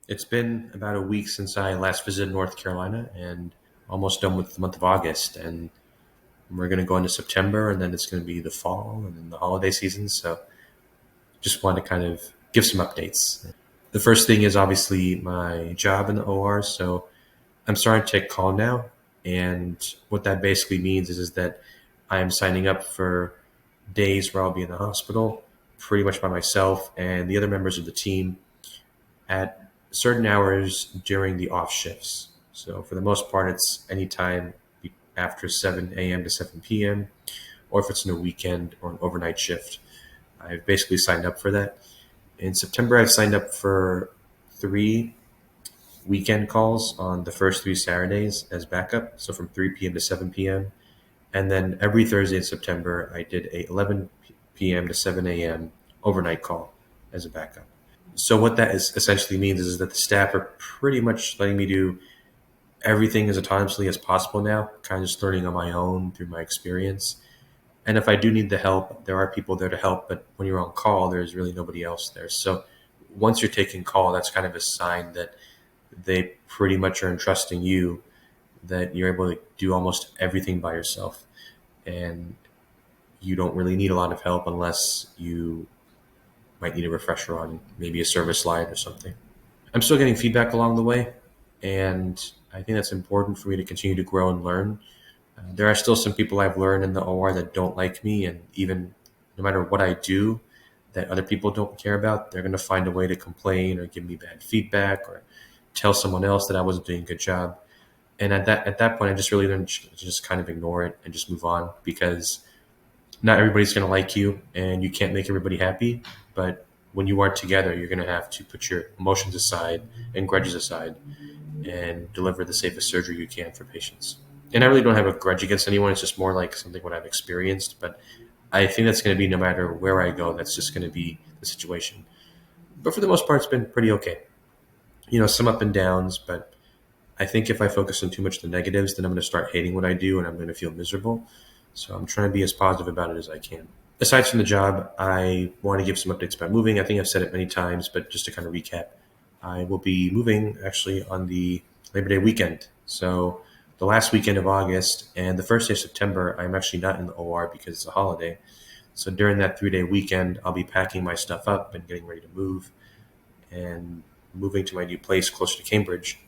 It's been about a week since I last visited North Carolina and almost done with the month of August. And we're going to go into September, and then it's going to be the fall and then the holiday season. So just want to kind of give some updates. The first thing is obviously my job in the OR. So I'm starting to take call now. And what that basically means is that I am signing up for days where I'll be in the hospital pretty much by myself and the other members of the team at certain hours during the off shifts. So for the most part, it's anytime after 7 a.m. to 7 p.m., or if it's in a weekend or an overnight shift. I've basically signed up for that. In September, I've signed up for 3 weekend calls on the first 3 Saturdays as backup, so from 3 p.m. to 7 p.m. And then every Thursday in September, I did a 11 p.m. to 7 a.m. overnight call as a backup. So what that is essentially means is that the staff are pretty much letting me do everything as autonomously as possible now, kind of just learning on my own through my experience. And if I do need the help, there are people there to help, but when you're on call, there's really nobody else there. So once you're taking call, that's kind of a sign that they pretty much are entrusting you, that you're able to do almost everything by yourself. And you don't really need a lot of help unless you might need a refresher on maybe a service line or something. I'm still getting feedback along the way, and I think that's important for me to continue to grow and learn. There are still some people I've learned in the OR that don't like me, and even no matter what I do, that other people don't care about, they're going to find a way to complain or give me bad feedback or tell someone else that I wasn't doing a good job. And at that point, I just really learned to just kind of ignore it and just move on, because not everybody's going to like you, and you can't make everybody happy. But when you are together, you're going to have to put your emotions aside and grudges aside and deliver the safest surgery you can for patients. And I really don't have a grudge against anyone. It's just more like something what I've experienced. But I think that's going to be no matter where I go, that's just going to be the situation. But for the most part, it's been pretty okay. Some up and downs, but I think if I focus on too much the negatives, then I'm going to start hating what I do and I'm going to feel miserable. So I'm trying to be as positive about it as I can. Aside from the job, I want to give some updates about moving. I think I've said it many times, but just to kind of recap, I will be moving actually on the Labor Day weekend. So the last weekend of August and the first day of September, I'm actually not in the OR because it's a holiday. So during that 3 day weekend, I'll be packing my stuff up and getting ready to move and moving to my new place closer to Cambridge.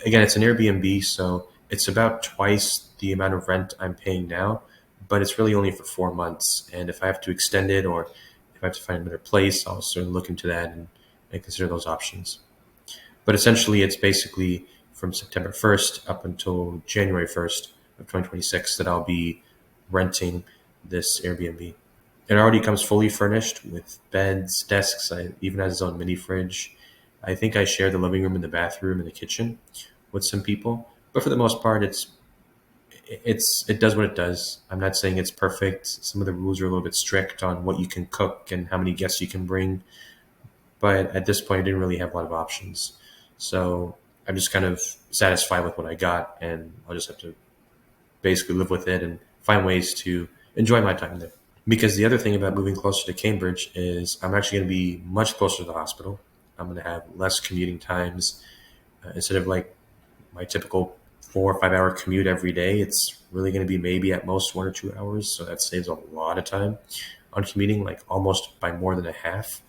Again, it's an Airbnb, so it's about twice the amount of rent I'm paying now, but it's really only for 4 months. And if I have to extend it or if I have to find another place, I'll certainly look into that and consider those options. But essentially, it's basically from September 1st up until January 1st of 2026 that I'll be renting this Airbnb. It already comes fully furnished with beds, desks. I even has its own mini fridge. I think I share the living room and the bathroom and the kitchen with some people, but for the most part, it does what it does. I'm not saying it's perfect. Some of the rules are a little bit strict on what you can cook and how many guests you can bring, but at this point, I didn't really have a lot of options. So I'm just kind of satisfied with what I got, and I'll just have to basically live with it and find ways to enjoy my time there. Because the other thing about moving closer to Cambridge is I'm actually going to be much closer to the hospital. I'm going to have less commuting times. Instead of like my typical 4 or 5 hour commute every day, it's really going to be maybe at most 1 or 2 hours. So that saves a lot of time on commuting, like almost by more than a half.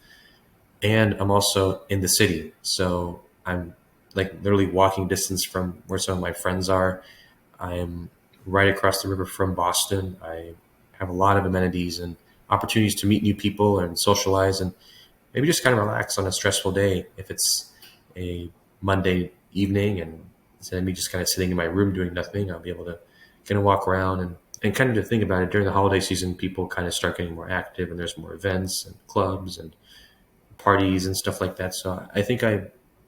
And I'm also in the city. So I'm like literally walking distance from where some of my friends are. I am right across the river from Boston. I have a lot of amenities and opportunities to meet new people and socialize and maybe just kind of relax on a stressful day. If it's a Monday evening and instead of me just kind of sitting in my room doing nothing, I'll be able to kind of walk around and kind of to think about it during the holiday season, people kind of start getting more active and there's more events and clubs and parties and stuff like that. So I think I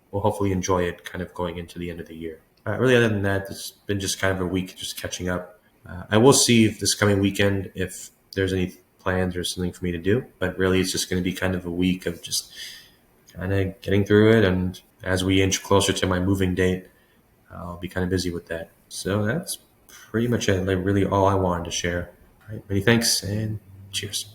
will hopefully enjoy it kind of going into the end of the year. Really, other than that, it's been just kind of a week just catching up. I will see if this coming weekend if there's any plans or something for me to do, but really it's just going to be kind of a week of just kind of getting through it. And as we inch closer to my moving date, I'll be kind of busy with that. So that's pretty much it. Like really all I wanted to share. All right, many thanks and cheers.